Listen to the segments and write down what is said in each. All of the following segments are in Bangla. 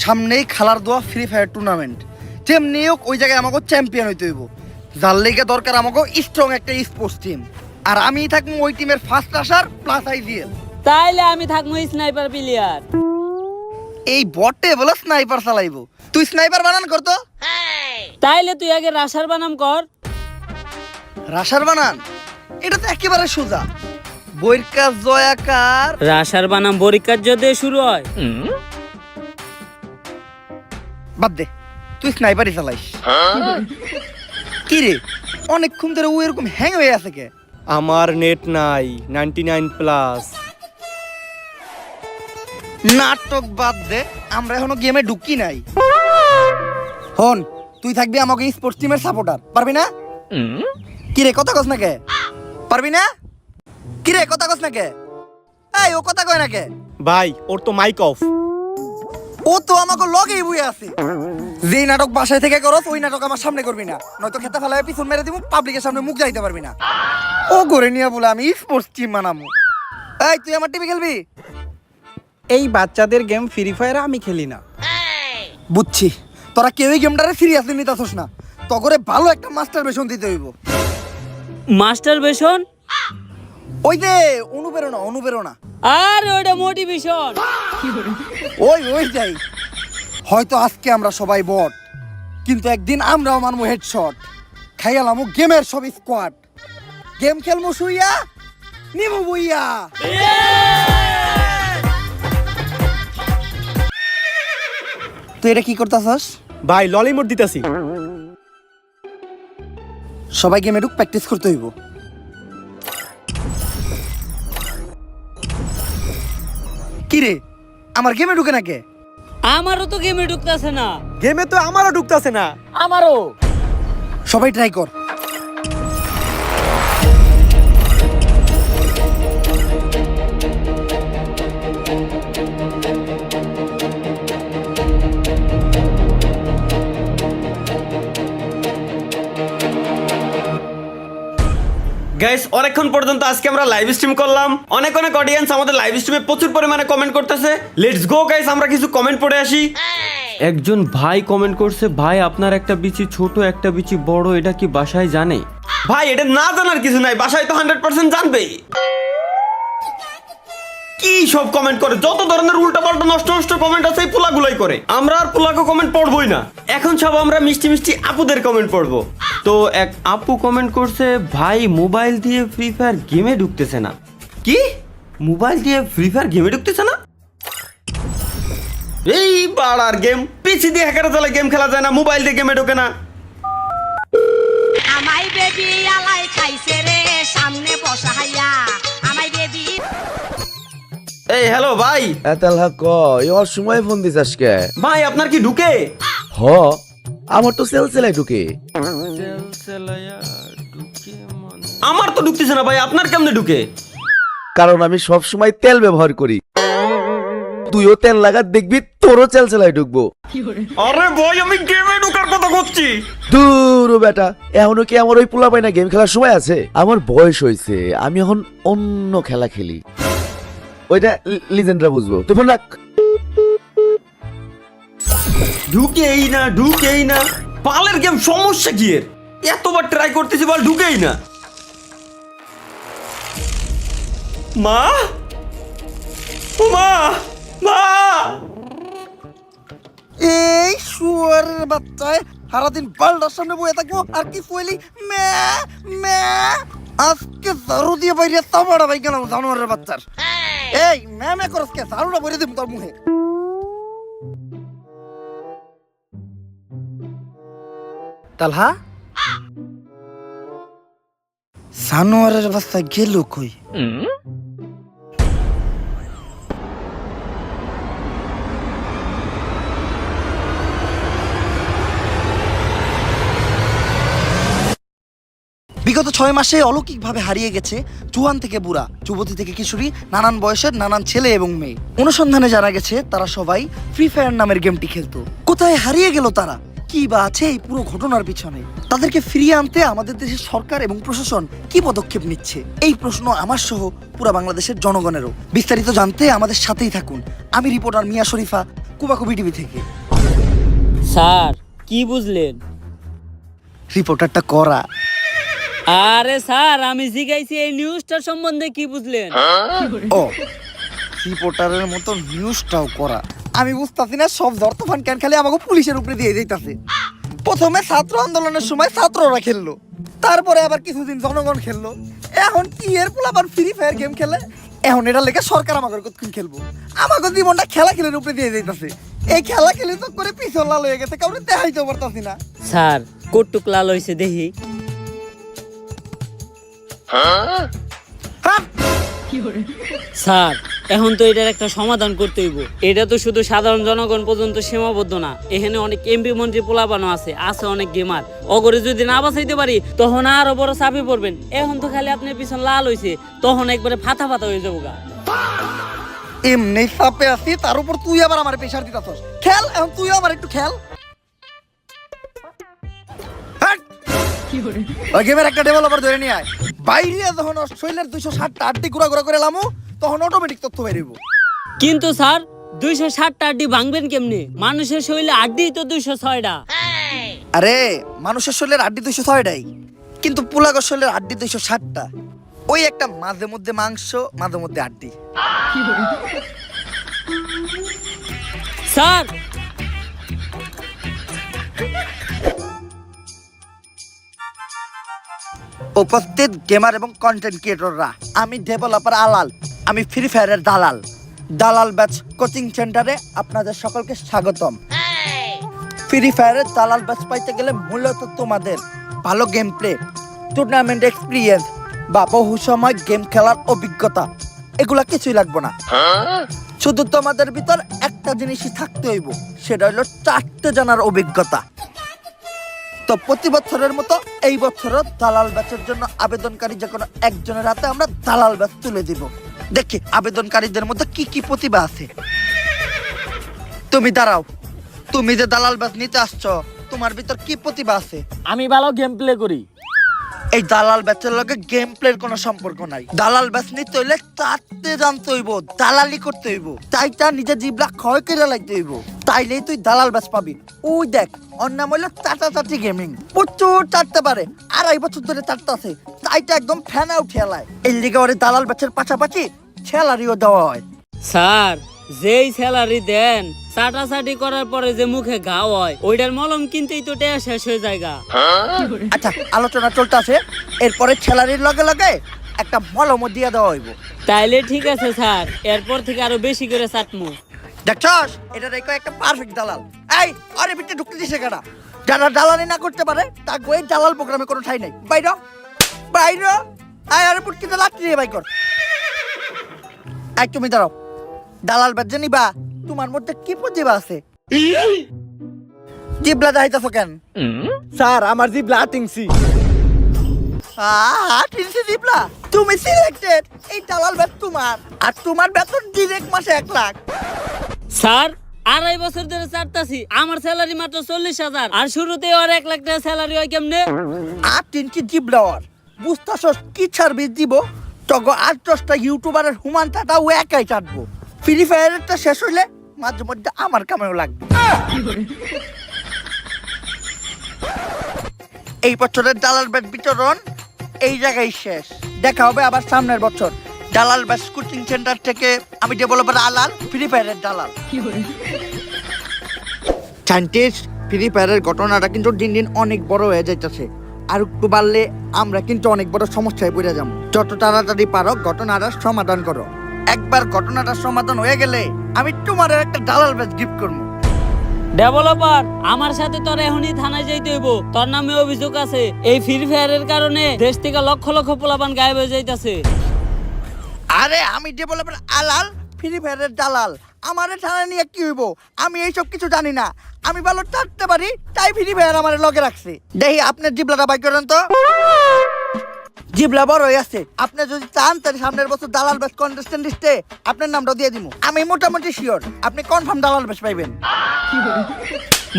সামনেই খেলার দোয়া ফ্রি ফায়ার টুর্নামেন্ট, যেমনি হোক ওই জায়গায় আমাকে চ্যাম্পিয়ন হইতে হইব। যার লেগে দরকার আমাকে স্ট্রং একটা স্পোর্টস টিম, আর আমি থাকবো ওই টিমের ফার্স্ট আসার প্লাস আইজিএল। তাইলে আমি থাকবো স্নাইপার প্লেয়ার। এই বটে বলে স্নাইপার চালাইবো, তুই স্নাইপার বানান করতো। তাইলে তুই আগে রাশার বানাম কর। রাশার বানান এটা তো একেবারে সোজা, বইয়ের কাজ জয়াকার। রাশার বানাম পরীক্ষার যদি শুরু হয়। বাদ দে, তুই স্নাইপারই চালাইস। কি রে অনেকক্ষণ ধরে ও এরকম হ্যাং হয়ে আছে কে? আমার নেট নাই 99+। নাটক বাদ দে, আমরা এখনো গেমে ঢুকি নাই। হন, তুই থাকবি আমাকে স্পোর্টস টিমের সাপোর্টার, পারবি না? কি রে কথা কস না কে? পারবি না? কি রে কথা কস না কে? এই ও কথা কয় না কে? ভাই ওর তো মাইক অফ। ও তো আমাকে লগেই বই আছে। যেই নাটক বাসায় থেকে করস ওই নাটক আমার সামনে করবি না, নয়তো খেতে ফেলায় পিছন মেরে দিব, পাবলিকের সামনে মুখ যাইতে পারবি না। ও করে নিয়ে বলে আমি স্পোর্টস টিম বানাবো। এই তুই আমার টিমে খেলবি? এই বাচ্চাদের গেম ফ্রি ফায়ার আমি খেলি না। বুঝছি, তোরা কেউই গেমটারে সিরিয়াসলি নিতাছস না। তগরে ভালো একটা মাস্টার বেশন দিতে হইব। মাস্টার বেশন? ওই যে অনুপ্রেরণা, অনুপ্রেরণা। আর ওটা মোটিভেশন। ওই যাই। হয়তো আজকে আমরা সবাই বট, কিন্তু একদিন আমরাও মানবো হেডশট। খাইয়ালামু গেমের সব স্কোয়াড, গেম খেলমু শুইয়া নিমু বইয়া। তুই এটা কি করতাছস? ভাই ললিমোট দিতাছি। সবাই গেমে ঢুক, প্র্যাকটিস করতে হইব। কি রে আমার গেমে ঢুকে না কে? আমারও তো গেমে ঢুকতেছে না। গেমে তো আমারও ঢুকতাছে না। আমারও। সবাই ট্রাই কর। গাইস অনেকক্ষণ পর্যন্ত আজকে আমরা লাইভ স্ট্রিম করলাম, অনেক অনেক অডিয়েন্স আমাদের লাইভ স্ট্রিমে প্রচুর পরিমাণে কমেন্ট করতেছে। লেটস গো গাইস, আমরা কিছু কমেন্ট পড়ে আসি। একজন ভাই কমেন্ট করছে, ভাই আপনার একটা বিচি ছোট একটা বিচি বড়, এটা কি বাসায় জানে? ভাই এটা না জানার কিছু নাই, বাসায় তো 100% জানবেই। কি সব কমেন্ট করে, যত ধরনের উল্টাপাল্টা নষ্ট নষ্ট কমেন্ট আছে এই পোলাগুলাই করে। আমরা আর পোলাকে কমেন্ট পড়বই না, এখন সব আমরা মিষ্টি মিষ্টি আপুদের কমেন্ট পড়বো। তো এক আপু কমেন্ট করছে, ভাই মোবাইল দিয়ে ফ্রি ফায়ার গেমে ঢুকতেছে না। কি মোবাইল দিয়ে ফ্রি ফায়ার গেমে ঢুকতেছে না? এই বাড়ার গেম, পিসি দিয়ে হ্যাকার চালায় গেম খেলা যায় না, মোবাইল দিয়ে গেমে ঢোকে না। আমাই বেবি আলাই খাইছে রে সামনে বসাইয়া আমাই বেবি। এই হ্যালো ভাই। এতালহা ক এর সময় ফোন দিস আজকে? ভাই আপনার কি ঢুকে? হ, আমার তো সেলসেলাই ঢুকে। আমার তো ঢুকতেছে না ভাই, আপনার কেমনে ঢুকে? কারণ আমি সব সময় তেল ব্যবহার করি। তুইও তেল লাগা দেখবি তোরও সেলসেলাই ঢুকবো। আরে ভাই আমি গেমে ঢোকার কথা বলছি। দূর বেটা, এখনো কি আমার ওই পোলা পাই না গেম খেলার সময় আছে? আমার বয়স হয়েছে, আমি এখন অন্য খেলা খেলি। ওইটা লিজেন্ডরা বুঝবো। তুই ফোন রাখ। ঢুকেই না ঢুকেই না, পালের গেম সমস্যা কি এর? এতবার ট্রাই করতেছি বল ঢুকেই না। মা মা মা, এই শুয়ারের বাচ্চায় সারাদিন বালটার সামনে বয়ে থাকবো আর কি ফুয়েলি মে মে। আজকে ঝাড়ু দিয়ে বাইরে তামাড়া ভাই গেলাম জানোয়ারের বাচ্চার। এই মে মে করস কে? ঝাড়ুটা বইরে দিব তোর মুখে। তালহা জানোয়ারের বাচ্চা গেল কই? বিগত 6 মাসে অলৌকিকভাবে হারিয়ে গেছে জুয়ান থেকে বুড়া, যুবতী থেকে কিশোরী, নানান বয়সের নানান ছেলে এবং মেয়ে। অনুসন্ধানে জানা গেছে তারা সবাই ফ্রি ফায়ার নামের গেমটি খেলতো। কোথায় হারিয়ে গেল তারা? কি বা আছে এই পুরো ঘটনার পিছনে? তাদেরকে ফিরিয়ে আনতে আমাদের দেশের সরকার এবং প্রশাসন কি পদক্ষেপ নিচ্ছে? এই প্রশ্ন আমার সহ পুরো বাংলাদেশের জনগণেরও। বিস্তারিত জানতে আমাদের সাথেই থাকুন। আমি রিপোর্টার মিয়া শরীফা। কুবাকুবি টিভি থেকে। স্যার কি বুঝলেন? রিপোর্টারটা করা। আরে স্যার আমি জিজ্ঞাসি এই নিউজটার সম্বন্ধে কি বুঝলেন? ও, রিপোর্টারের মতো নিউজটাও করা। আমি বুঝতাছি না সব জর্তফান কেন খালি আমাকে পুলিশের উপরে দিয়ে দিতেছে। প্রথমে ছাত্র আন্দোলনের সময় ছাত্ররা খেললো, তারপরে আবার কিছুদিন জনগণ খেললো, এখন কি এর পোলাপান ফ্রি ফায়ার গেম খেলে। এখন এটা লেগে সরকার আমাকে কতক্ষণ খেলবো, আমাকে জীবনটা খেলা খেলের উপরে দিয়ে দিতেছে। এই খেলা খেলে তো করে পিছন লাল হয়ে গেছে, কাউরে দেখাইতে পারতাছি না। স্যার কটুক লাল হয়েছে দেখি। হাট! স্যার এখন তো এটার একটা সমাধান করতে হইব। এটা তো শুধু সাধারণ জনগণ পর্যন্ত সীমাবদ্ধ না, এখানে অনেক এমপি মন্ত্রী পোলাপানো আছে অনেক গেমার। অগরে যদি না বাঁচাইতে পারি তখন আরো বড় চাপে পড়বেন। এখন তো খালি আপনার পিছন লাল হয়েছে, তখন একবারে ফাতা ফাতা হয়ে যাবো গা। এমনি চাপে আছি, তার উপর তুই আবার আমার প্রেশার দিতাছস। খেল, এখন তুই আমার একটু খেল। হাট! ওই গেমের একটা ডেভেলপার ধরে নিয়ে আয়। বাইরে যখন অস্ট্রেলিয়ার 260টা আড্ডি ঘুরা ঘুরা করে লামু, তখন অটোমেটিক তথ্য বেরিয়ে। কিন্তু স্যার 260টা আড্ডি ভাঙবেন কেমনে? মানুষের শরীরে আড্ডি তো 206টা। আরে মানুষের শরীরের আড্ডি 206টাই, কিন্তু পোলাগর শরীরের আড্ডি 260টা। ওই একটা মাঝে মধ্যে মাংস, মাঝে মধ্যে আড্ডি। স্যার উপস্থিত গেমার এবং কন্টেন্ট ক্রিয়েটররা, আমি ডেভেলপার আলাল, আমি ফ্রি ফায়ারের দালাল। দালাল ব্যাচ কোচিং সেন্টারে আপনাদের সকলকে স্বাগতম। ফ্রি ফায়ারের দালাল ব্যাচ পাইতে গেলে মূলত তোমাদের ভালো গেম প্লে, টুর্নামেন্ট এক্সপিরিয়েন্স বা বহু সময় গেম খেলার অভিজ্ঞতা, এগুলা কিছুই লাগবে না। শুধু তোমাদের ভিতর একটা জিনিসই থাকতে হইব, সেটা হলো চারটে জানার অভিজ্ঞতা। তো প্রতি বছরের মতো এই বছরও দালাল ব্যাচের জন্য আবেদনকারী যে কোনো একজনের হাতে আমরা দালাল ব্যাচ তুলে দিব। দেখি আবেদনকারীদের মধ্যে কি কি প্রতিভা আছে। তুমি দাঁড়াও, তুমি যে দালাল ব্যাচ নিতে আসছো, তোমার ভিতর কি প্রতিভা আছে? আমি ভালো গেম প্লে করি। এই দালাল ব্যাচের লগে গেম প্লের কোনো সম্পর্ক নাই। দালাল ব্যাচ নিতে হইলে চারটে জানতে হইব, দালালি করতে হইব, তাইটা নিজের জিবলা ক্ষয় করে লাগতে হইব, তাইলেই তুই দালাল ব্যাচ পাবি। ওই দেখ, ওর নাম হইলো চাটাচাটি গেমিং, প্রচুর চাটতে পারে, 2.5 বছর ধরে চাটতে আছে, তাইটা একদম ফ্যান আউট খেলায়। এই লিগে ওরে দালাল ব্যাচের পাশাপাশি স্যালারিও দেওয়া হয়। স্যার যেই স্যালারি দেন, চাটাচাটি করার পরে যে মুখে ঘা হয়, ওইটার মলম কিনতেই তো টাকা শেষ হয়ে যায় গা। আচ্ছা, আলোচনা চলতেছে, এরপরে স্যালারির লগে লগে একটা মলমও দিয়ে দেওয়া হইব। তাইলে ঠিক আছে স্যার, এরপর থেকে আরো বেশি করে চাটমু। দেখছস, এটা দেখো একটা পারফেক্ট দালাল। এই আরে ভিতরে ঢুকতে দিছে কেডা? যারা দালালি না করতে পারে তার ওই দালাল প্রোগ্রামে কোনো ঠাই নাই। বাইরে বাইরে আয়, আরে পুটকিতে লাঠি দিয়ে বাই কর। এই তুমি দাঁড়াও, দালাল বাজে নিবা, তোমার মধ্যে কি প্রতিভা আছে? জিবলা যাইতাছো কেন? স্যার আমার জি ব্লাটিংসি। টিনসি জিবলা, তুমি সিলেক্টেড। এই দালাল ব্যাচ তোমার, আর তোমার বেতন ডিরেক্ট মাসে 1 লাখ। স্যার 2.5 বছর ধরে চাটতাছি, আমার স্যালারি মাত্র 40,000, আর শুরুতে আর 1 লাখ টাকা স্যালারি হয় কেমনে? আর টিনসি জিবলাওয়ার বুঝতাছস কি সার্ভিস দিব? তগো 8-10টা ইউটিউবারের হুমান টাটা ও একাই চাটবো। ফ্রি ফায়ারেরটা শেষ হইলে মাঝে মধ্যে আমার কামেও লাগবে। এই বছরের দালাল ব্যাচ বিতরণ এই জায়গায় শেষ। দেখা হবে আবার সামনের বছর। দালাল ব্যাচ কোচিং সেন্টার থেকে আমি ডেভেলপার আলাল, ফ্রি ফায়ারের দালাল। সায়েন্টিস্ট, ফ্রি ফায়ারের ঘটনাটা কিন্তু দিন দিন অনেক বড় হয়ে যাইতেছে, আর একটু বাড়লে আমরা কিন্তু অনেক বড় সমস্যায় পড়ে যাবো। যত তাড়াতাড়ি পারো ঘটনাটার সমাধান করো। একবার ঘটনাটার সমাধান হয়ে গেলে আমি তোমার একটা দালাল ব্যাচ গিফট করবো। ডেভেলপার, আমার সাথে তোর এখনই থানায় যাইতে হইব, তোর নামে অভিযোগ আছে। এই ফ্রি ফায়ারের কারণে দেশ থেকে লক্ষ লক্ষ পোলাপান গায়েব হয়ে যাইতাছে। আরে আমি ডেভেলপার আলাল, ফ্রি ফায়ারের দালাল, আমারে থানা নিয়ে কি হইব? আমি এইসব কিছু জানি না। আমি ভালো চাটতে পারি, তাই ফ্রি ফায়ার আমার লগে রাখছে। দেখি আপনার জিবলাটা বাই করেন তো। জিবলা বড় হয়ে আছে, আপনি যদি চান তাহলে সামনের বছর দালাল ব্যাচ কন্টেস্টেন্ট লিস্টে আপনার নামটা দিয়ে দিব। আমি মোটামুটি শিওর আপনি কনফার্ম দালাল ব্যাচ পাইবেন।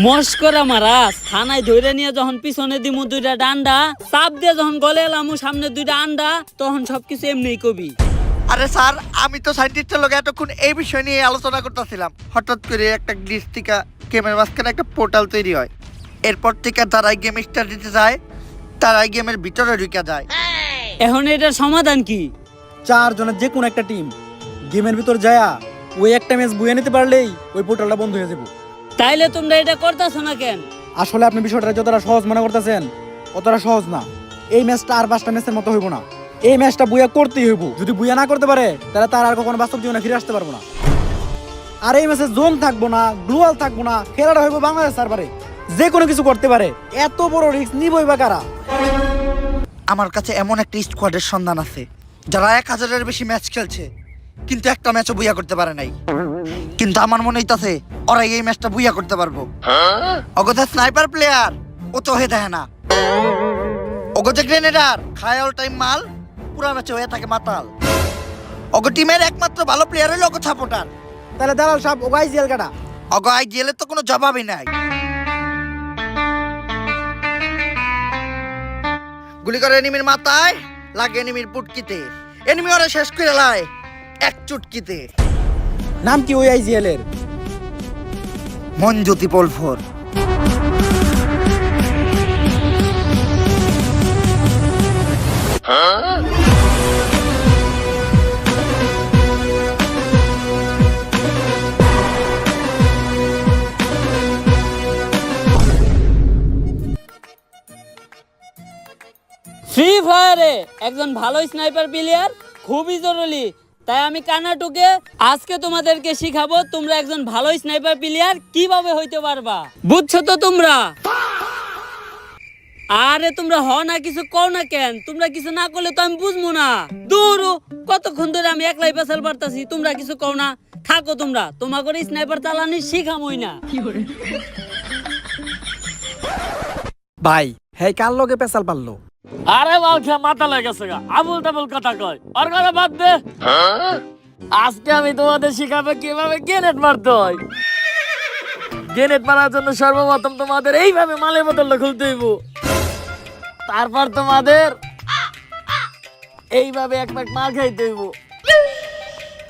মস্করা মারাস, থানায় ধরে নিয়ে যখন পিছনে দিমু 2টা ডান্ডা, চাপ দিয়ে যখন গলে এলামু সামনে 2টা আন্ডা, তখন সবকিছু এমনিই কবি। আরে স্যার, আমি তো সায়েন্টিস্টের লোক এতক্ষণ এই বিষয় নিয়ে আলোচনা করতেছিলাম। হঠাৎ করে একটা গ্লিচ থেকে গেমের মাঝখানে একটা পোর্টাল তৈরি হয়। এরপর থেকে যারা গেম স্টার্ট দিতে যায় তারা গেমের ভিতরে ঢুকে যায়। এখন এটার সমাধান কি? 4 জনের যে কোনো একটা টিম গেমের ভিতর যায়া ওই একটা ম্যাচ বুয়ে নিতে পারলেই ওই পোর্টালটা বন্ধ হয়ে যাবে। তাইলে তোমরা এটা করতেছো না কেন? আসলে আপনি বিষয়টা যতটা সহজ মনে করতেছেন অতটা সহজ না। এই ম্যাচটা আর 5টা ম্যাচের মতো হইব না। এই ম্যাচটা বুয়া করতেই হইব। যদি বুয়া না করতে পারে তাহলে তার আর কখনো বাস্তব জীবনে ফিরে আসতে পারবো না। আর এই ম্যাচে জোন থাকবো না, গ্লোয়াল থাকবো না, খেলাটা হইব বাংলাদেশ সার্ভারে। যে কোনো কিছু করতে পারে, এত বড় রিস্ক নিবই বা কারা? আমার কাছে এমন একটা স্কোয়াডের সন্ধান আছে যারা 1000-এর বেশি ম্যাচ খেলছে কিন্তু একটা ম্যাচও বুইয়া করতে পারে নাই। কিন্তু আমার মনে হইতাছে ওরা এই ম্যাচটা বুইয়া করতে পারবো। অগথা স্নাইপার প্লেয়ার ও তো হয়ে দেয় না, অগথা গ্রেনেডার খায় অল টাইম মাল, পুরা ম্যাচে হয়ে থাকে মাতাল। অগ টিমের একমাত্র ভালো প্লেয়ার হলো অগ সাপোর্টার। তাহলে দালাল সাহেব ওগাই জেল কাটা। অগ আইজিএলের তো কোনো জবাবই নাই। গুলি করে এনিমির মাথায়, লাগে এনিমির পুটকিতে, এনিমি ওরা শেষ করে লাই এক চুটকিতে। নাম কি ওই আইজিএল এর? মনজ্যোতি পলফর। ফ্রি ফায়ারে একজন ভালো স্নাইপার প্লেয়ার খুবই জরুরি। তাই আমি কানাটুকে আজকে তোমাদেরকে শিখাবো তোমরা একজন ভালো স্নাইপার প্লেয়ার কিভাবে হইতে পারবা। বুঝছো তো তোমরা? আরে তোমরা হ না কিছু কও না কেন? তোমরা কিছু না করলে তো আমি বুঝবো না। দূর, কতক্ষণ ধরে আমি একলাই পেছাল পারতাছি, তোমরা কিছু কও না। থাকো তোমরা, তোমার করে স্নাইপার চালানি শিখামই না। ভাই হ্যাঁ কার লগে পেশাল পারলো? আরে বালখা মাথা লেগেছে গা, আবুল তাবুল কথা কয়, ওর কথা বাদ দে। আজকে আমি তোমাদের শিখাবো কিভাবে গ্রেনেড মারতে হয়। গ্রেনেড মারার জন্য সর্বপ্রথম তোমাদের এইভাবে মালের বোতলটা খুলতে হইব। তারপর তোমাদের এইভাবে এক প্যাক মাল খাইতে হইব।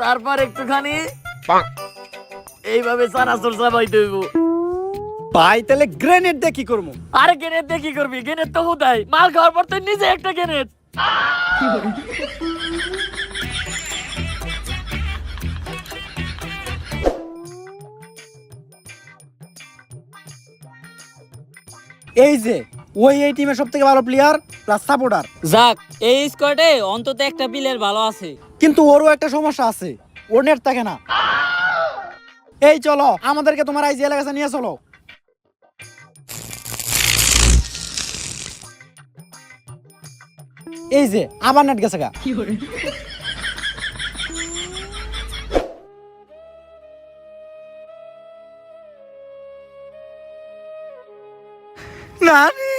তারপর একটুখানি এইভাবে চানাচুর চাবাইতে হইব। ভাই তাহলে গ্রেনেড দিয়ে কি করবো? আরে গ্রেনেড দিয়ে কি করবি? গ্রেনেড তো হুদাই, মাল খাওয়ার পর তো নিজে একটা গ্রেনেড। এই যে ওই এই টিমের সব থেকে ভালো প্লেয়ার প্লাস সাপোর্টার। যাক, এই স্কোয়াডে অন্তত একটা প্লেয়ার ভালো আছে। কিন্তু ওরও একটা সমস্যা আছে, ওর নেট থাকে না। এই চলো আমাদেরকে তোমার আইজিএল কাছে নিয়ে চলো। এই যে আবার নেট গেছে গা। নানি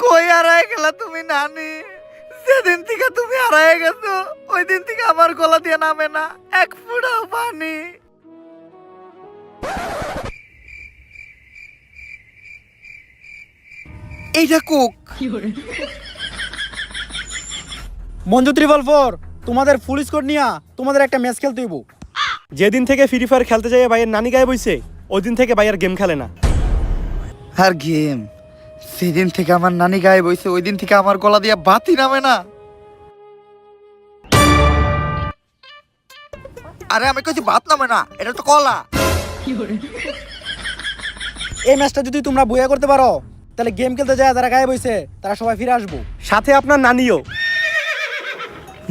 কই হারায় গেলা তুমি? নানি, যেদিন থেকে তুমি হারায় গেছো ওই দিন থেকে আমার গলা দিয়ে নামে না এক ফোঁটাও পানি। এইটা কোক। মঞ্জু 444 তোমাদের ফুল স্কোর নিয়া তোমাদের একটা ম্যাচ খেলতে হইব। যেদিন থেকে ফ্রি ফায়ার খেলতে যাই ভাইয়ের নানি গায়ে বইছে ওই দিন থেকে ভাইয়ের গেম খেলে না। আর গেম, সেদিন থেকে আমার নানি গায়ে বইছে ওই দিন থেকে আমার গলা দিয়ে বাতি নামে না। আরে আমি কইছি ভাত নামে না, এটা তো কলা। এই ম্যাচটা যদি তোমরা বইয়া করতে পারো তাহলে গেম খেলতে যায় যারা গায়ে বইছে তারা সবাই ফিরে আসবো। সাথে আপনার নানিও।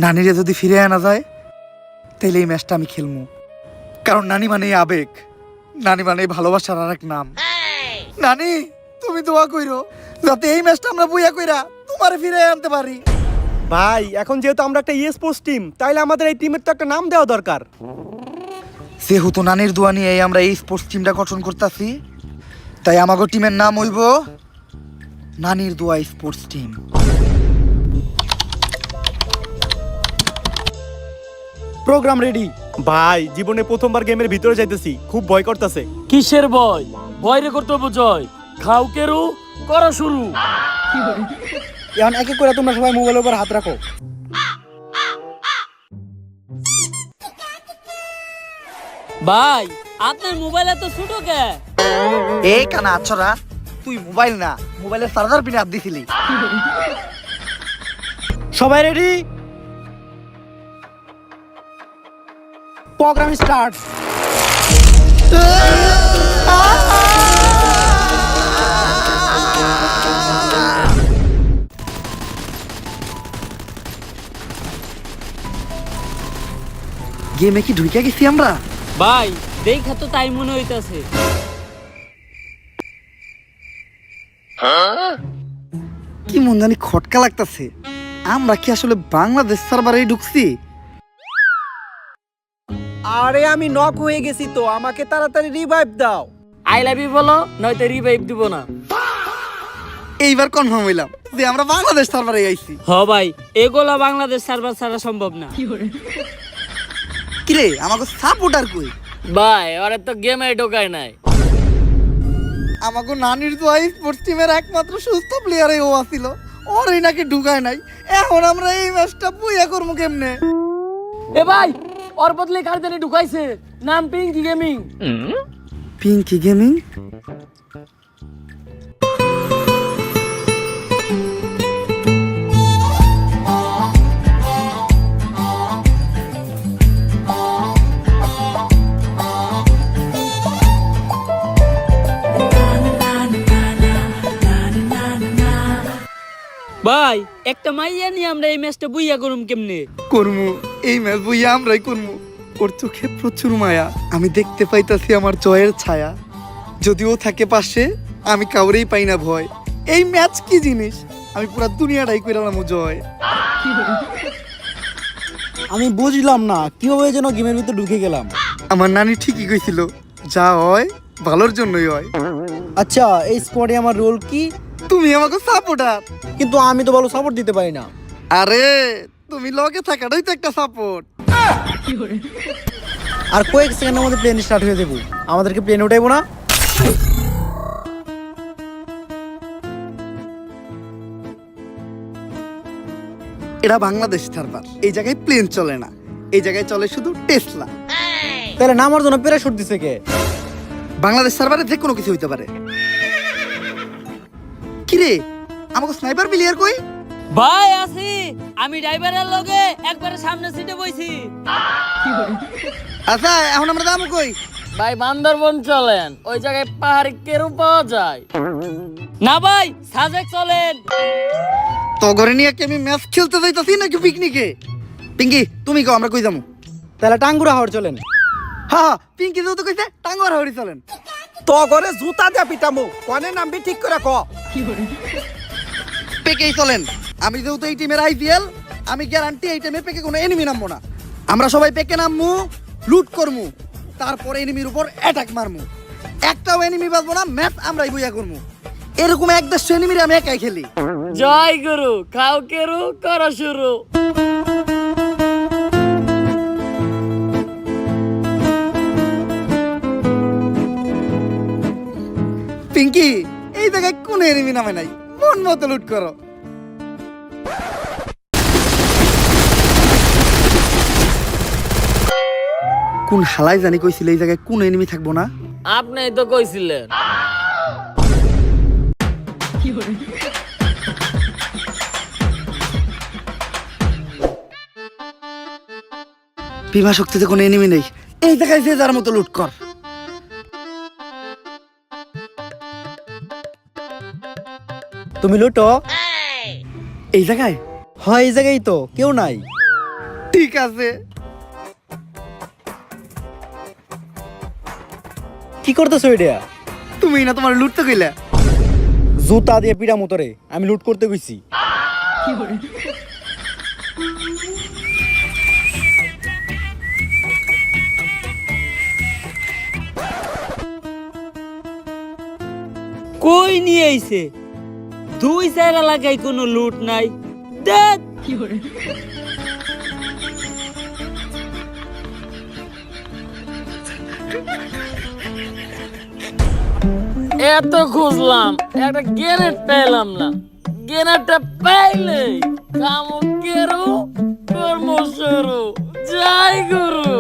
নানিরে যদি ফিরে আনা যায় তাহলে এই ম্যাচটা আমি খেলবো। কারণ নানি মানে আবেগ, নানি মানে ভালোবাসার আর এক নাম। নানি তুমি দোয়া কইরো যাতে এই ম্যাচটা আমরা বইয়া কইরা তোমারে ফিরে আনতে পারি। ভাই এখন যেহেতু আমরা একটা স্পোর্টস টিম তাইলে আমাদের এই টিমের তো একটা নাম দেওয়া দরকার। যেহেতু নানির দোয়া নিয়ে আমরা এই স্পোর্টস টিমটা গঠন করতেছি তাই আমাগো টিমের নাম হইব নানির দোয়া স্পোর্টস টিম। Programme ready. ভাই জীবনে প্রথমবার গেমের ভিতরে যাইতেছি, খুব ভয় করতেছে। কিসের ভয়? ভয় রে করতে বুঝয়, খাও কেরু করা শুরু। এখন এক এক করে তোমরা সবাই মোবাইলের উপর হাত রাখো। ভাই আপনার মোবাইল এত ছোট কে? এই কানা আছরা, তুই মোবাইল না, মোবাইলের চার্জার পিনে হাত দিছিলি। সবাই রেডি? Programme start. গেমে কি ঢুকে গেছি আমরা? ভাই দেখা তো তাই মনে হইতাছে। কি মন জানি খটকা লাগতাছে। আমরা কি আসলে বাংলাদেশ সার্ভারেই ঢুকছি? আরে আমি নক হয়ে গেছি তো, আমাকে তাড়াতাড়ি রিভাইভ দাও। আই লাভ ইউ বলো, নয়তো রিভাইভ দিব না। এইবার কনফার্ম হইলাম যে আমরা বাংলাদেশ সার্ভারে আইছি। হ ভাই, এগুলা বাংলাদেশ সার্ভার ছাড়া সম্ভব না। কিরে আমাকে সাপোর্টার কই? ভাই ওরা তো গেমে ঢোকায় নাই। আমাকে নানির দোয়াই স্পোর্টস টিমের একমাত্র সুস্থ প্লেয়ারে ও আছিল, ওরই নাকি ঢুকায় নাই। এখন আমরা এই ম্যাচটা বুইয়া করবো কেমনে? এ ভাই ওর বদলে কার জানি ঢুকাইছে, নাম পিঙ্কি গেমিং। পিঙ্কি গেমিং? ভাই একটা মাইয়া নিয়ে আমরা এই ম্যাচটা বুইয়া করুম কেমনে? করমু, এই ম্যাচ বুইয়া আমরাই করমু। ওর চোখে প্রচুর মায়া, আমি দেখতে পাইতাছি আমার জয়ের ছায়া। যদিও থাকে পাশে, আমি কাউরেই পাই না ভয়। এই ম্যাচ কি জিনিস, আমি পুরো দুনিয়াটাই কইরালাম জয়। আমি বুঝলাম না কিভাবে যেন গেমের ভিতরে ঢুকে গেলাম। আমার নানি ঠিকই কইছিল, যা হয় ভালোর জন্যই হয়। আচ্ছা, এই স্কোয়াডে আমার রোল কি? তুমি আমাকে সাপোর্টার। কিন্তু আমি তো ভালো সাপোর্ট দিতে পারি না। আরে তুমি লগে থাকাটাই তো একটা সাপোর্ট। আর কয়েক সেকেন্ডের মধ্যে প্লেন স্টার্ট হয়ে যাবো। আমাদেরকে প্লেন উঠাইবো না? এটা বাংলাদেশ সার্ভার, এই জায়গায় প্লেন চলে না, এই জায়গায় চলে শুধু টেসলা। তাহলে নামার জন্য প্যারাশুট দিছে কে? বাংলাদেশ সার্ভারে যে কোনো কিছু হইতে পারে। কিরে আমাকে স্নাইপার প্লেয়ার কই? ভাই আছি, আমি ড্রাইভারের লগে একবারে সামনে সিটে বইছি। আচ্ছা এখন আমরা যাবো কই? ভাই বান্দরবন চলেন, ওই জায়গায় পাহাড়ি কেরু পাওয়া যায়। না ভাই সাজেক চলেন। তো ঘরে নিয়ে কি আমি ম্যাচ খেলতে যাইতাছি নাকি পিকনিকে? পিঙ্কি তুমি কও আমরা কই যাবো? তাহলে টাঙ্গুরা হাওড় চলেন। হ্যাঁ পিঙ্কি যেহেতু কইছে টাঙ্গুয়ার হাওড়ি চলেন। তো ঘরে জুতা দিয়া পিটামু, কনে নামবি ঠিক করে ক। পেকেই চলেন, আমি যেহেতু এই টিমের আইপিএল, আমি গ্যারান্টি এই টাইমে পেকে কোনো এনিমি নামবো না। আমরা সবাই পেকে নামমু, লুট করমু, তারপরে এনিমির উপর অ্যাটাক মারমু। একটাও এনিমি বাঁচবো না, ম্যাচ আমরাই বইয়া করমু। এরকম 1-100 এনিমির আমি একাই খেলি। জয় গুরু, খাও কেরু, করা শুরু। পিঙ্কি এই জায়গায় কোনো এনিমি নামে নাই, মন মতো লুট করো। কোন হালাই জানি কইছিল এই জায়গায় কোন এনিমি থাকবো না। আপনি তো কইছিলেন। বিভা শক্তিতে কোনো এনিমি নেই, এই জায়গায় যে যার মতো লুট কর। তুমি লুটো। এই জায়গায়? হয় এই জায়গায় তো কেউ নাই। ঠিক আছে। কি করতেছো এটা? তুমি না তোমার লুটতে কইলা। জুতা দিয়ে পিড়া মোতরে, আমি লুট করতে গেছি। কই নিয়ে আইছে? 2-4 এলাকায় কোনো লুট নাই। দেখ এত খুঁজলাম, একটা গ্রেনেড পেলাম না। গ্রেনেডটা পাইলে কামো কেরো কর্ম শুরু। জয় গুরু।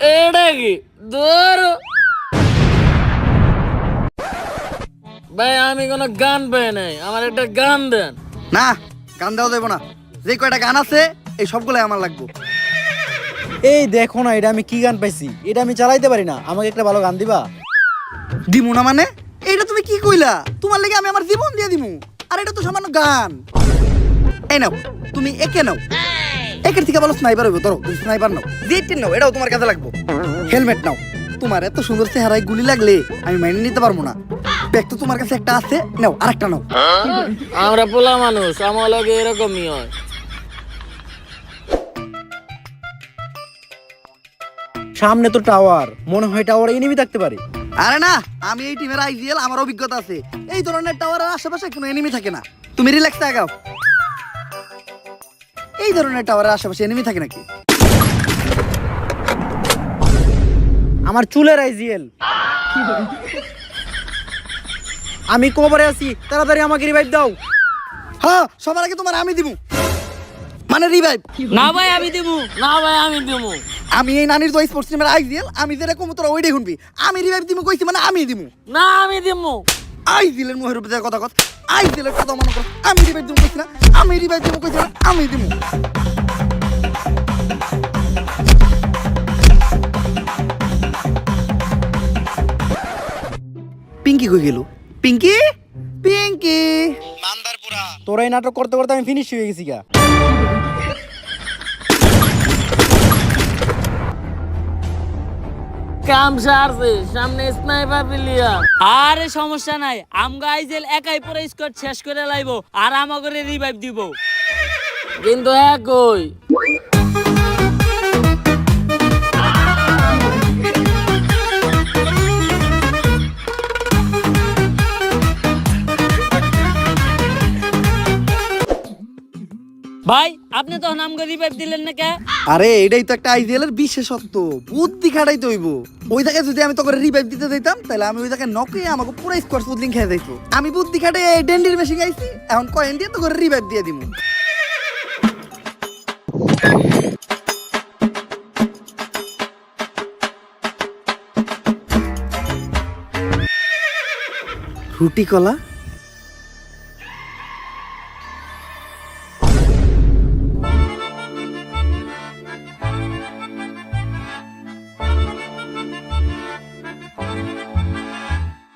এটা কি ধরো ভাই, আমি কোনো গান পাই নাই, আমার একটা গান দেন। না, গান দেওয়া যাবে না। যে কয়টা গান আছে এই সবগুলাই আমার লাগবে। এই দেখো না, এটা আমি কি গান পাইছি, এটা আমি চালাইতে পারি না, আমাকে একটা ভালো গান দিবা? দিমু না মানে? এইটা তুমি কি কইলা? তোমার লাগি আমি আমার জীবন দিয়ে দিমু, আর এটা তো সামান্য গান। এই নাও, তুমি একে নাও। একের থেকে ভালো স্নাইপার হইব। ধরো, স্নাইপার নাও। যেটা নাও, এটাও তোমার কাজে লাগবে। হেলমেট নাও। তোমার এত সুন্দর চেহারায় গুলি লাগলে আমি মাইনে নিতে পারবো না। ব্যাগ তো তোমার কাছে একটা আছে, নাও আরেকটা নাও। আমরা পোলা মানুষ, আমার লগে এরকমই হয়। সামনে তো টাওয়ার, মনে হয় টাওয়ারে এনিমি থাকতে পারে। আরে না, আমি এই টিমের আইজিএল, আমার অভিজ্ঞতা আছে। এই ধরনের টাওয়ারের আশেপাশে কোনো এনিমি থাকে না। তুমি রিল্যাক্স থাকাও। এই ধরনের টাওয়ারের আশেপাশে এনিমি থাকে নাকি? আমার চুলের আইজিএল। আমি কবরে আছি, তাড়াতাড়ি আমাকে রিভাইভ দাও। হ্যাঁ, সবার আগে তোমার আমি দিমু, মানে রিভাইভ। না ভাই আমি দিমু, না ভাই আমি দিমু। আমি এই নানির তো স্পোর্টস টিমের আইজিএল, আমি যেটা কম তোরা ওইটাই শুনবি। আমি রিভাইভ দিমু কইছি মানে আমি দিমু। না আমি দিমু। আইজিএলের মুখের উপরে কথা কথা, আইজিএলের কথা মনে করো। আমি রিভাইভ দিমু কইছি না, আমি রিভাইভ দিমু কইছি না, আমি দিমু। পিঙ্কি কই গেল? পিঙ্কি, পিঙ্কি। তোরা এই নাটক করতে করতে আমি ফিনিশ হয়ে গেছি গা। কাম সারছে, সামনে স্নাইপার প্লেয়ার। আরে সমস্যা নাই, আমগো আইজেল একাই পরে স্কোয়াড শেষ করে লাইবো, আর আমাগরে রিভাইভ দিব। কিন্তু একই ভাই, আপনি তখন আমগো রিভাইভ দিলেন না কে? আরে এটাই তো একটা আইজিএল এর বিশেষত্ব, বুদ্ধি খাটাইতে হইব। ওই জায়গায় যদি আমি তোকে রিভাইভ দিতে যাইতাম, তাহলে আমি ওই জায়গায় নকে আমাকে পুরো স্কোয়াড পুদলিং খেয়ে যাইতো। আমি বুদ্ধি খাটে ডেন্ডির মেশিন আইছি, এখন কয়েন দিয়ে তোকে রিভাইভ দিয়ে দিমু। রুটি কলা,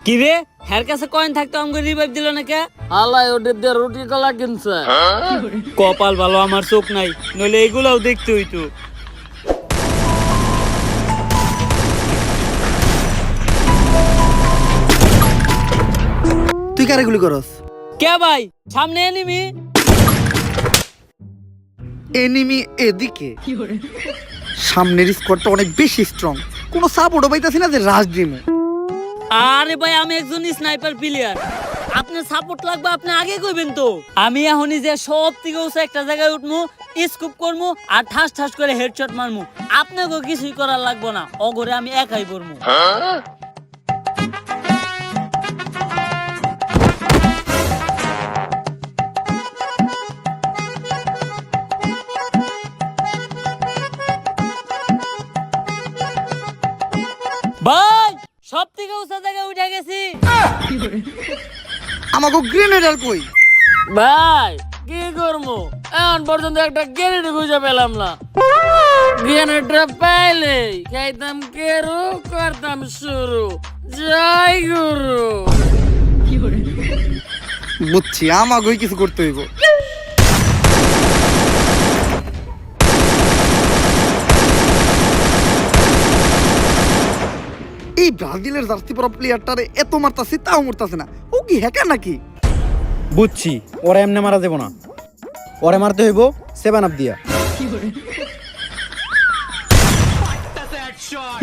কি রে, হের কাছে কয়েন থাকতো আমাকে রিভাইভ দিল না কে? আল্লাহ ওদের দিয়ে রুটি কলা কিনছে। কপাল ভালো আমার চোখ নাই, নইলে এগুলাও দেখতে হইতো। তুই কারে গুলি করস? কে ভাই, সামনে এনিমি। এনিমি এদিকে, সামনের স্কোয়াডটা অনেক বেশি স্ট্রং, কোনো সাপোর্টও পাইতাছি না যে রাশ দিমু। আরে ভাই, আমি একজন স্নাইপার প্লেয়ার, আপনার সাপোর্ট লাগবে, আপনি আগে কইবেন তো। আমি এখনই যে সব থেকে উঁচু একটা জায়গায় উঠমু, স্কুপ করমু, আর ঠাস ঠাস করে হেডশট মারমু। আপনাকে কিছুই করার লাগবে না, অগরে আমি একাই করমু। ভাই, সব থেকে উঁচা জায়গায় উঠে গেছি। আমাকে গ্রেনেডার কই? ভাই কি করবো, এখন পর্যন্ত একটা গ্রেনেড খুঁজে পেলাম না। গ্রেনেডটা পাইলে খাইতাম কেরু, করতাম শুরু। জয় গুরু। বুঝছি, আমাকেই কিছু করতে হইব। এই ব্রাজিলের জার্সি পরা প্লেয়ারটারে এত মারতাছে, তাও মরতাছে না। ও কি হ্যাকার নাকি? বুঝছি, ওরা এমনি মারা দেবো না, ওরে মারতে হইব 7 আপ দিয়া।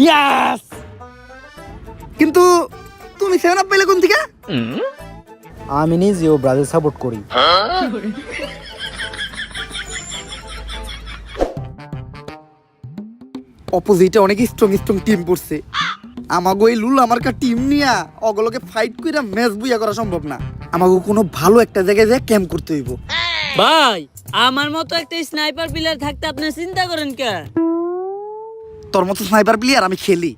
ইয়াস। কিন্তু তুমি 7 আপ পেলে কোন থেকে? আমি নিজেও ব্রাজিল সাপোর্ট করি। অপোজিটে অনেক স্ট্রং স্ট্রং টিম পড়ছে। আমাগো এই লুল আমার কা টিম নিয়া অগলকে ফাইট কইরা ম্যাচ বুইয়া করা সম্ভব না। আমাগো কোনো ভালো একটা জায়গায় যায় ক্যাম্প করতে হইব। ভাই, আমার মতো একটা স্নাইপার প্লেয়ার থাকতে আপনি চিন্তা করেন কে? তোর মতো স্নাইপার প্লেয়ার আমি খেলি।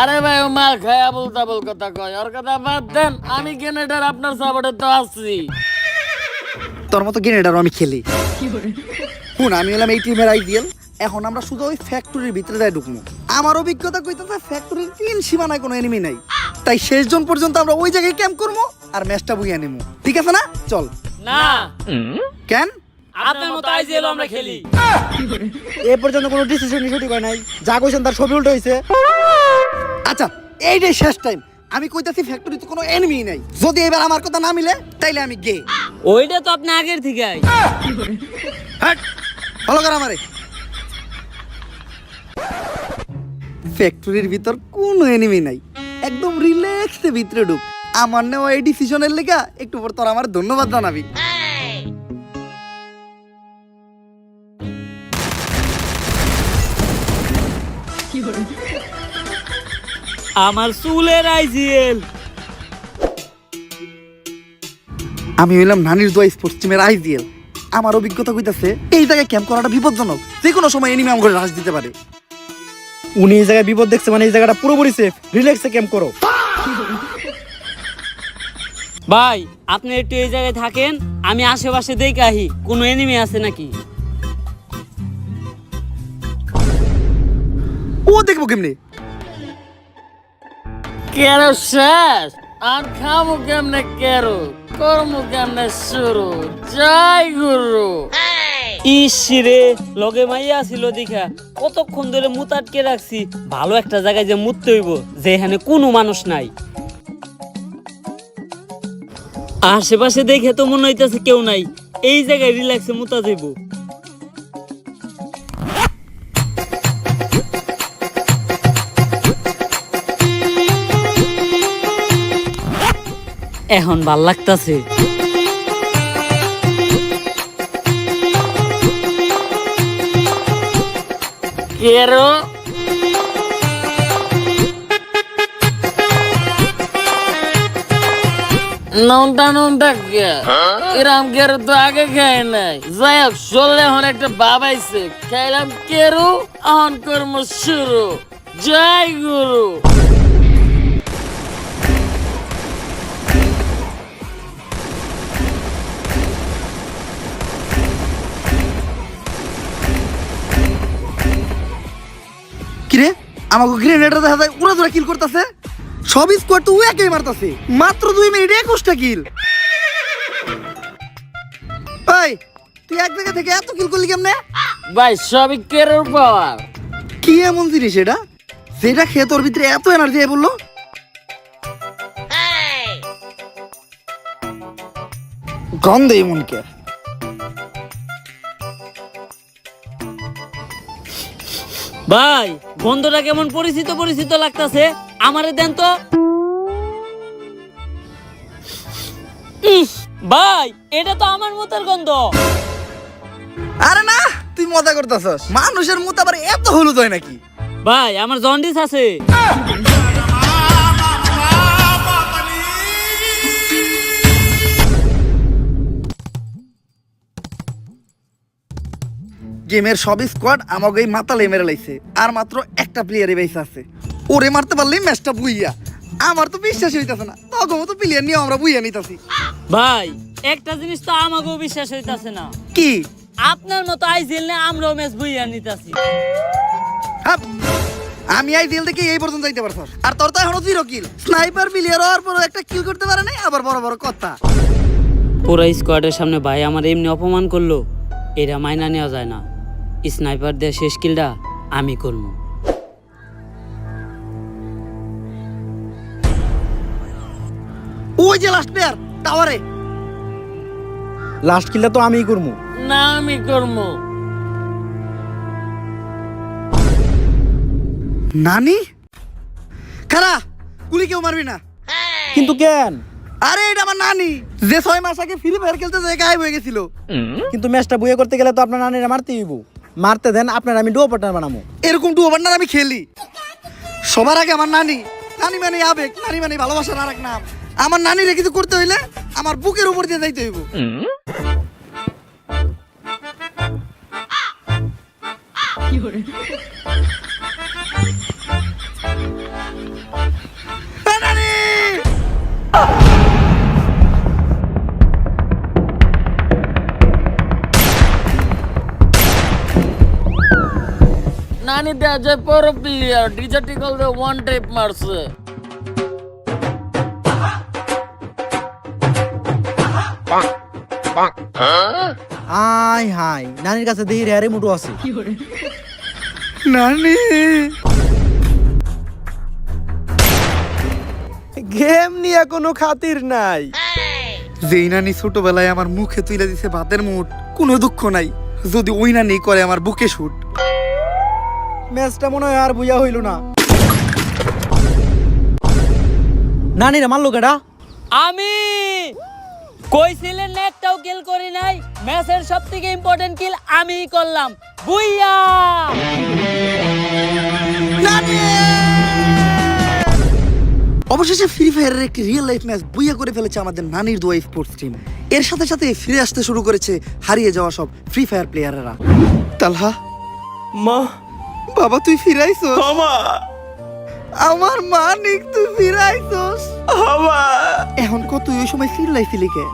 আরে ভাই ও মাল খায় আবল তাবল কথা কয়, ওর কথা বাদ দেন। আমি গ্রেনেডার আপনার সাপোর্টে তো আছি। তোর মতো গ্রেনেডারও আমি খেলি। শুন, আমি হলাম এই টিমের আইডিয়াল। এখন আমরা শুধু ওই ফ্যাক্টরির ভিতরে যাই ঢুকবো। আমার অভিজ্ঞতা কইতেছে ফ্যাক্টরির 3 সীমানায় কোনো এনিমি নাই, তাই শেষ জন পর্যন্ত আমরা ওই জায়গায় ক্যাম্প করবো আর ম্যাচটা বুইয়া নেবো। ঠিক আছে না? চল। না, কেন? আপনার মতো আইজিএল আমরা খেলি। এ পর্যন্ত কোনো ডিসিশন সঠিক হয় নাই, যা কইছেন তার সবই উল্টো হইছে। আচ্ছা, এইটাই শেষ টাইম। আমি কইতাছি ফ্যাক্টরিতে কোনো এনিমি নাই। যদি এবার আমার কথা না মিলে তাইলে আমি গে। ওইটা তো আপনি আগের থেকে হ্যাট, ভালো করে আমারে। ফ্যাক্টরির ভিতর কোনো এনিমি নাই, একদম রিল্যাক্সে ভিতরে ঢুক। আমার নেওয়া এই ডিসিশনের লেগা একটু পর তোর আমার ধন্যবাদ জানাবি। আমার চুলের আইজিএল। আমি হইলাম নানির দোয়া স্পোর্টস টিমের আইজিএল। আমার অভিজ্ঞতা কইতাছে এই জায়গায় ক্যাম্প করাটা বিপজ্জনক, যে কোনো সময় এনিমি আমাকে রাশ দিতে পারে। উনি এই জায়গায় বিপদ দেখছে মানে এই জায়গাটা পুরোপুরি সেফ, রিল্যাক্সে ক্যাম্প করো। ভাই আপনি একটু এই জায়গায় থাকেন, আমি আশেপাশে দেখে আহি কোনো এনিমি আছে নাকি। ও দেখবো কেমনে? কেরো শেষ আর খামু কেমনে, কেরো কর্ম কেমনে শুরু। জয় গুরু। ইসরে লগে মাইয়া ছিল দেখা কতক্ষণ ধরে মুত আটকে রাখছি। ভালো একটা জায়গায় যে মুততে হইব যেখানে কোনো মানুষ নাই। আশেপাশে দেখে তো মনে হইতেছে কেউ নাই, এই জায়গায় রিল্যাক্সে মুতা যাইব। এখন ভাল লাগতাছে। কেরো নৌটা কে এরাম কেরো তো আগে খায় নাই। যাই হোক চললে এখন একটা বাবাইছে খাইলাম কেরো, এখন কর্ম শুরু। জয় গুরু। কিরে, আমাকে গ্রেনেডার দেখা যায় উড়া ধরে কিল করতেছে। সব স্কোয়াড তো একাই মারতাছে, মাত্র 2 মিনিটে 21টা কিল। ভাই তুই এক জায়গা থেকে এত কিল করলি কেমনে? ভাই সবই কেরোর পাওয়ার। কি এমন জিনিস এটা যেটা খেয়ে তোর ভিতরে এত এনার্জি আই বললো? গন্ধে এমনকে। ভাই গন্ধটা কেমন পরিচিত পরিচিত লাগতাছে, আমারে দেন তো। ভাই এটা তো আমার মুতের গন্ধ। আরে না, তুই মজা করতেছস। মানুষের মুত আবার এত হলুদ হয় নাকি? ভাই আমার জন্ডিস আছে। গেমের সব স্কোয়াড আমাকে এই মাতালে মেরে লাইছে, আর মাত্র একটা প্লেয়ারে বেঁচে আছে। ওরে মারতে পারলেই ম্যাচটা বুইয়া। আমার তো বিশ্বাসই হইতাছে না, তখন তো প্লেয়ার নিয়ে আমরা বুইয়া নিতাছি। ভাই একটা জিনিস তো আমাকেও বিশ্বাস হইতাছে না। কি? আপনার মতো আইজিএল নে আমরাও ম্যাচ বইয়া নিতাছি। হাপ, আমি আইজিএল থেকে এই পর্যন্ত যাইতে পারছস, আর তোর তো এখনো 0 কিল। স্নাইপার প্লেয়ার হওয়ার পর একটা কিল করতে পারে নাই, আবার বড় বড় কথা। পুরো স্কোয়াডের সামনে ভাই আমার এমনি অপমান করলো, এটা মাইনা নেওয়া যায় না। স্নাইপার দিয়ে শেষ কিলটা আমি করবো। ওই যে লাস্ট প্লেয়ার টাওয়ারে। লাস্ট কিলটা তো আমিই করবো। না আমি করবো। নানি খারা, গুলি কেউ মারবি না। কিন্তু কেন? আরে এটা আমার নানি, যে 6 মাস আগে ফ্রি ফায়ার খেলতে যে গায়েব হয়ে গেছিল। কিন্তু ম্যাচটা বুয়ে করতে গেলে তো আপনার নানিরা মারতেই হইব। মারতে দেন, আপনার আমি ডুয়ো পার্টনার বানাবো। এরকম ডুয়ো পার্টনার আমি খেলি। সবার আগে আমার নানি। নানি মানে আবেগ, নানি মানে ভালোবাসার আরেক নাম। আমার নানিরে কিছু করতে হইলে আমার বুকের উপর দিয়ে যাইতে হইব। নানি দেয়া যায় পর প্লেয়ার ডিজার্টিকল রে ওয়ান টাইপ মারছে। আয় হাই নানির কাছে দেখি রেয়ারে মুটু আছে। নানি গেম নিয়ে কোনো খাতির নাই। যেই নানি ছোটবেলায় আমার মুখে তুলে দিছে ভাতের মুঠ, কোনো দুঃখ নাই যদি ওই নানি করে আমার বুকে শুট। ম্যাচটা মনে হয় আর বুঝা হইল না। নানিরা মারলো কেডা? আমি কইছিলেন না একটাও কিল করি নাই, ম্যাচের সবথেকে ইম্পর্টেন্ট কিল আমিই করলাম। বুইয়া অবশেষে ফ্রি ফায়ারের একটি রিয়েল লাইফ ম্যাচ বুইয়া করে ফেলেছে আমাদের নানির দোয়া স্পোর্টস টিম। এর সাথে সাথে ফিরে আসতে শুরু করেছে হারিয়ে যাওয়া সব ফ্রি ফায়ার প্লেয়ারেরা। তালহা, মা, বাবা তুই ফিরাইছস? আমা, আমার মানিক তুই ফিরাইছস? আমা। এখন কত ওই সময় চিল্লাইছিলি কে?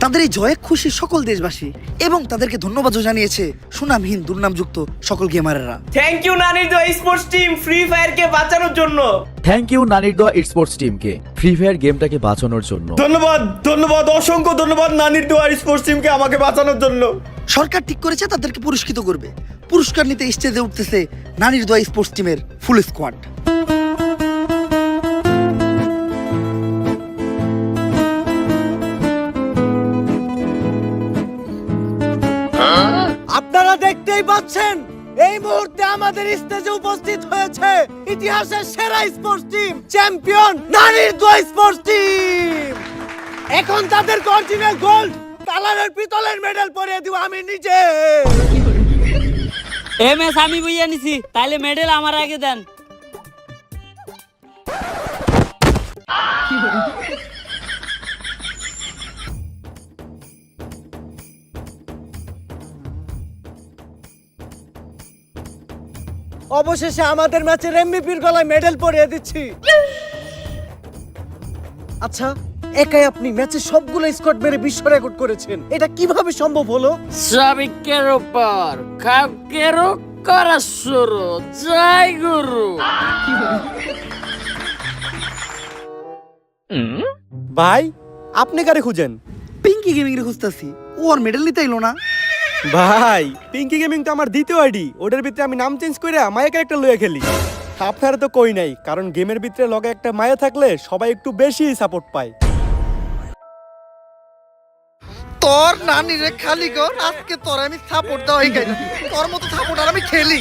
তাদের এই জয়ে খুশি সকল দেশবাসী এবং তাদেরকে ধন্যবাদ জানিয়েছে সুনামহীন দুর্নামযুক্ত সকল গেমারেরা। থ্যাংক ইউ নানির দোয়া স্পোর্টস টিম ফ্রি ফায়ারকে বাঁচানোর জন্য। থ্যাংক ইউ নানির দোয়া স্পোর্টস টিমকে ফ্রি ফায়ার গেমটাকে বাঁচানোর জন্য। ধন্যবাদ, ধন্যবাদ, অসংখ্য ধন্যবাদ নানির দোয়া স্পোর্টস টিমকে আমাকে বাঁচানোর জন্য। সরকার ঠিক করেছে তাদেরকে পুরস্কৃত করবে। পুরস্কার নিতে স্টেজে উঠতেছে নানির দোয়া স্পোর্টস টিমের ফুল স্কোয়াড। আপনারা দেখতেই পাচ্ছেন এই মুহূর্তে আমাদের স্টেজে উপস্থিত হয়েছে ইতিহাসের সেরা স্পোর্টস টিম, চ্যাম্পিয়ন নানির দোয়া স্পোর্টস টিম। এখন তাদের অরিজিনাল গোল্ড কালারের পিতলের মেডেল পরিয়ে দিব আমি নিজে। এ ম্যাচ আমি বুইয়া নিছি, তাইলে মেডেল আমার আগে দেন। অবশেষে আমাদের ম্যাচের এমভিপির গলায় মেডেল পরিয়ে দিচ্ছি। আচ্ছা, একাই আপনি ম্যাচে সবগুলো স্কোয়াড মেরে বিশ্ব রেকর্ড করেছেন, এটা কিভাবে সম্ভব হলো? সাবিকের উপর কাউকেরও করা শুরু, জয় গুরু। ভাই, আপনি কারে খুঁজেন? পিঙ্কি গেমিং রে খুঁজতেছি, ও আর মেডেল নিতে এলো না। ভাই, পিঙ্কি গেমিং তো আমার দ্বিতীয় আইডি, ওটার ভিতরে আমি নাম চেঞ্জ করে মায়া ক্যারেক্টার লইয়া খেলি। আপনারা তো কই নাই, কারণ গেমের ভিতরে লগে একটা মায়া থাকলে সবাই একটু বেশি সাপোর্ট পায়। তোর নানি রে খালি কর, আজকে তোর আমি সাপোর্ট দেওয়াই গাই না। তোর মতো সাপোর্ট আর আমি খেলি।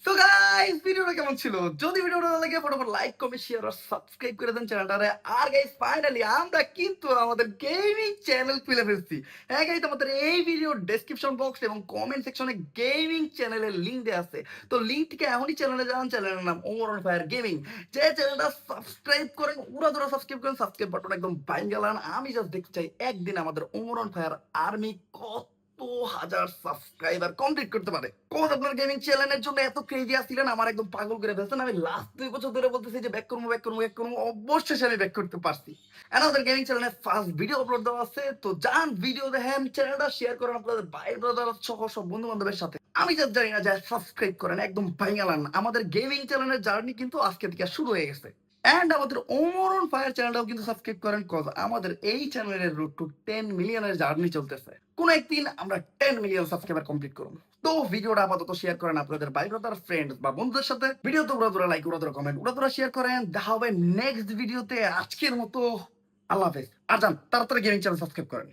So guys, ভিডিওটা কেমন ছিল? যদি ভিডিওটা ভালো লাগে ফটাফট লাইক, কমেন্ট, শেয়ার আর সাবস্ক্রাইব করে দেন চ্যানেলটারে। আর গাইস ফাইনালি আমরা কিন্তু আমাদের গেমিং চ্যানেল খুলে ফেলছি। হ্যাঁ গাইস, আমাদের এই ভিডিও ডেসক্রিপশন বক্স এবং কমেন্ট সেকশনে গেমিং চ্যানেলের লিংক দেওয়া আছে। তো লিংক থেকে এখনই চ্যানেলে যান, চ্যানেলের নাম ওমর অন ফায়ার গেমিং। যে চ্যানেলটা সাবস্ক্রাইব করেন, উড়া ধরা সাবস্ক্রাইব করেন, সাবস্ক্রাইব বাটন একদম বাইন গেলান। আমি জাস্ট দেখতে চাই একদিন আমাদের ওমর অন ফায়ার আর্মি কত হাজার সাবস্ক্রাইবার কমপ্লিট করতে পারে। কোন আপনার গেমিং চ্যানেলের জন্য এত ক্রেজি আসছিলেন, আমার একদম পাগল করে ফেলছেন। আমি লাস্ট 2 বছর ধরে বলতেছি যে ব্যাক করবো, অবশ্যই আমি ব্যাক করতে পারছি। আমাদের গেমিং চ্যানেলে ফার্স্ট ভিডিও আপলোড দেওয়া আছে, তো যান ভিডিও দেখেন, চ্যানেলটা শেয়ার করেন আপনাদের ভাই ব্রাদার সহ সব বন্ধু বান্ধবের সাথে। আমি জাস্ট জানি না, যায় সাবস্ক্রাইব করেন একদম ভাইঙ্গালান। আমাদের গেমিং চ্যানেলের জার্নি কিন্তু আজকে থেকে শুরু হয়ে গেছে। এন্ড আমাদের ওমর অন ফায়ার চ্যানেলটাও কিন্তু সাবস্ক্রাইব করেন, কজ আমাদের এই চ্যানেলের রুট টু 10 মিলিয়নের জার্নি চলতেছে। কোন একদিন আমরা 10 মিলিয়ন সাবস্ক্রাইবার কমপ্লিট করব। তো ভিডিওটা আপাতত শেয়ার করেন আপনাদের ভাই ব্রাদার ফ্রেন্ড বা বন্ধুদের সাথে। ভিডিওতে উড়াদুরা লাইক, উড়াদুরা কমেন্ট, উড়াদুরা শেয়ার করেন। দেখা হবে নেক্সট ভিডিওতে। আজকের মতো আল্লাহ হাফেজ। আর যান তাড়াতাড়ি গেমিং চ্যানেল সাবস্ক্রাইব করেন।